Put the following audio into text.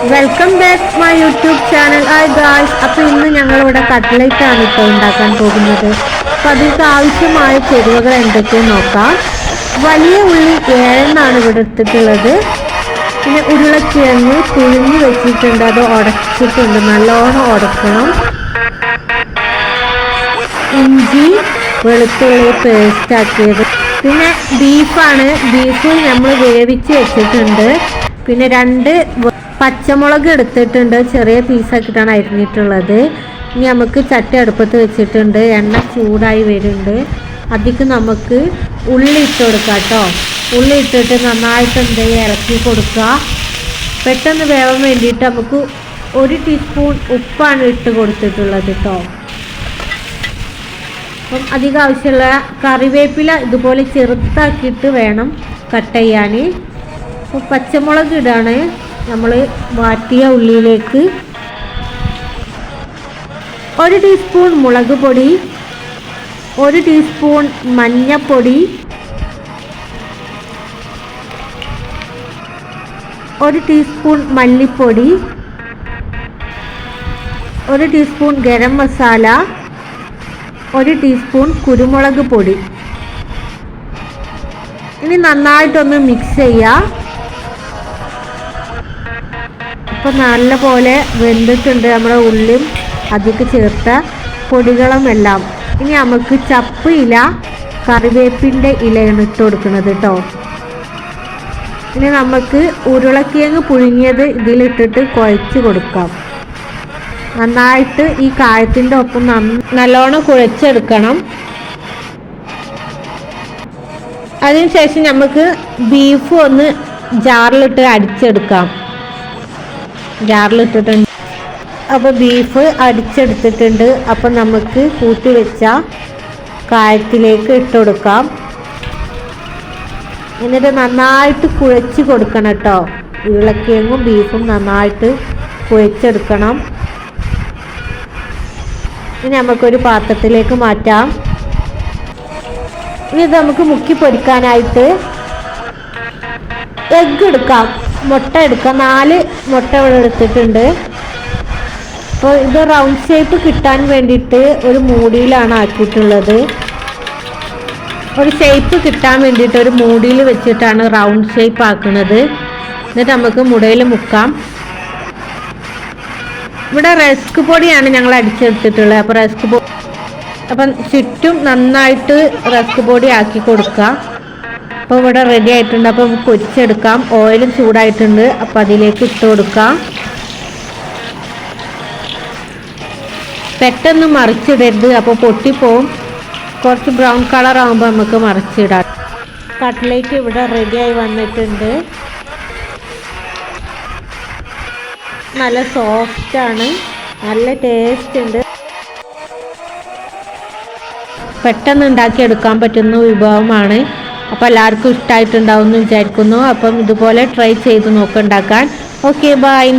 Welcome back my YouTube channel. Hi guys, അപ്പോൾ ഇന്ന് ഞങ്ങളിവിടെ കട്ട്ലറ്റ് ആണ് ഇപ്പോൾ ഉണ്ടാക്കാൻ പോകുന്നത്. അപ്പോൾ അതിലേക്ക് ആവശ്യമായ ചേരുവകൾ എന്തൊക്കെയെന്ന് നോക്കാം. വലിയ ഉള്ളി 7 ഇവിടെ എടുത്തിട്ടുള്ളത്. പിന്നെ ഉരുളക്കിഴങ്ങ് പുഴുങ്ങി വെച്ചിട്ടുണ്ട്, അത് ഉടച്ചിട്ടുണ്ട്, നല്ലോണം ഉടക്കണം. ഇഞ്ചി വെളുത്തുള്ളി പേസ്റ്റ് ആക്കിയത്. പിന്നെ ബീഫാണ്, ബീഫ് നമ്മൾ വേവിച്ച് വെച്ചിട്ടുണ്ട്. പിന്നെ 2 പച്ചമുളക് എടുത്തിട്ടുണ്ട്, ചെറിയ പീസാക്കിയിട്ടാണ് അരിഞ്ഞിട്ടുള്ളത്. ഇനി നമുക്ക് ചട്ടി അടുപ്പത്ത് വെച്ചിട്ടുണ്ട്, എണ്ണ ചൂടായി വരുന്നുണ്ട്. അതിലേക്ക് നമുക്ക് ഉള്ളി ഇട്ട് കൊടുക്കാം കേട്ടോ. ഉള്ളി ഇട്ടിട്ട് നന്നായിട്ട് ഇറക്കി കൊടുക്കുക. പെട്ടെന്ന് വേവാൻ വേണ്ടിയിട്ട് നമുക്ക് 1 ടീസ്പൂൺ ഉപ്പാണ് ഇട്ട് കൊടുത്തിട്ടുള്ളത് കേട്ടോ. അപ്പം അധികം ആവശ്യമുള്ള കറിവേപ്പില ഇതുപോലെ ചെറുതാക്കിയിട്ട് വേണം കട്ട് ചെയ്യാൻ. അപ്പോൾ പച്ചമുളക് ഇടാണ് നമ്മൾ വാട്ടിയ ഉള്ളിയിലേക്ക്. 1 ടീസ്പൂൺ മുളക് പൊടി, 1 ടീസ്പൂൺ മഞ്ഞൾപ്പൊടി, 1 ടീസ്പൂൺ മല്ലിപ്പൊടി, 1 ടീസ്പൂൺ ഗരം മസാല, 1 ടീസ്പൂൺ കുരുമുളക് പൊടി. ഇനി നന്നായിട്ടൊന്ന് മിക്സ് ചെയ്യുക. അപ്പോൾ നല്ലപോലെ വെന്തിട്ടുണ്ട് നമ്മുടെ ഉള്ളിയും അതിലേക്ക് ചേർത്ത പൊടികളുമെല്ലാം. ഇനി നമുക്ക് ചപ്പ് ഇല, കറിവേപ്പിൻ്റെ ഇലയാണ് ഇട്ട് കൊടുക്കുന്നത് കേട്ടോ. ഇനി നമുക്ക് ഉരുളക്കിഴങ്ങ് പുഴുങ്ങിയത് ഇതിലിട്ടിട്ട് കുഴച്ച് കൊടുക്കാം. നന്നായിട്ട് ഈ കായത്തിൻ്റെ ഒപ്പം നല്ലോണം കുഴച്ചെടുക്കണം. അതിനുശേഷം നമുക്ക് ബീഫ് ഒന്ന് ജാറിലിട്ട് അടിച്ചെടുക്കാം. ജാറിലിട്ടിട്ടുണ്ട്. അപ്പോൾ ബീഫ് അടിച്ചെടുത്തിട്ടുണ്ട്. അപ്പം നമുക്ക് കൂട്ടി വെച്ച കായത്തിലേക്ക് ഇട്ട് കൊടുക്കാം. എന്നിട്ട് നന്നായിട്ട് കുഴച്ച് കൊടുക്കണം കേട്ടോ. ഉരുളക്കിഴങ്ങും ബീഫും നന്നായിട്ട് കുഴച്ചെടുക്കണം. ഇനി നമുക്കൊരു പാത്രത്തിലേക്ക് മാറ്റാം. ഇനി ഇത് നമുക്ക് മുക്കി പൊരിക്കാനായിട്ട് എഗ്ഗ് എടുക്കാം, മുട്ട എടുക്കാം. 4 മുട്ട ഇവിടെ എടുത്തിട്ടുണ്ട്. അപ്പോൾ ഇത് റൗണ്ട് ഷേപ്പ് കിട്ടാൻ വേണ്ടിയിട്ട് ഒരു മൂടിയിലാണ് ആക്കിയിട്ടുള്ളത്. ഒരു ഷേപ്പ് കിട്ടാൻ വേണ്ടിയിട്ട് ഒരു മൂടിയിൽ വെച്ചിട്ടാണ് റൗണ്ട് ഷേപ്പ് ആക്കുന്നത്. എന്നിട്ട് നമുക്ക് മുടയിൽ മുക്കാം. ഇവിടെ റസ്ക് പൊടിയാണ് ഞങ്ങൾ അടിച്ചെടുത്തിട്ടുള്ളത്. അപ്പോൾ അപ്പം ചുറ്റും നന്നായിട്ട് റസ്ക് പൊടി ആക്കി കൊടുക്കുക. അപ്പോൾ ഇവിടെ റെഡി ആയിട്ടുണ്ട്. അപ്പോൾ പൊരിച്ചെടുക്കാം. ഓയിലും ചൂടായിട്ടുണ്ട്. അപ്പോൾ അതിലേക്ക് ഇട്ട് കൊടുക്കാം. പെട്ടെന്ന് മറിച്ചിടരുത്, അപ്പോൾ പൊട്ടിപ്പോവും. കുറച്ച് ബ്രൗൺ കളർ ആകുമ്പോൾ നമുക്ക് മറിച്ചിടാം. കട്ട്ലേറ്റ് ഇവിടെ റെഡിയായി വന്നിട്ടുണ്ട്. നല്ല സോഫ്റ്റാണ്, നല്ല ടേസ്റ്റ് ഉണ്ട്. പെട്ടെന്ന് ഉണ്ടാക്കിയെടുക്കാൻ പറ്റുന്ന വിഭവമാണ്. അപ്പോൾ എല്ലാവർക്കും ഇഷ്ടമായിട്ടുണ്ടാവും എന്ന് വിചാരിക്കുന്നു. അപ്പം ഇതുപോലെ ട്രൈ ചെയ്ത് നോക്കുണ്ടാക്കാൻ. Okay, by.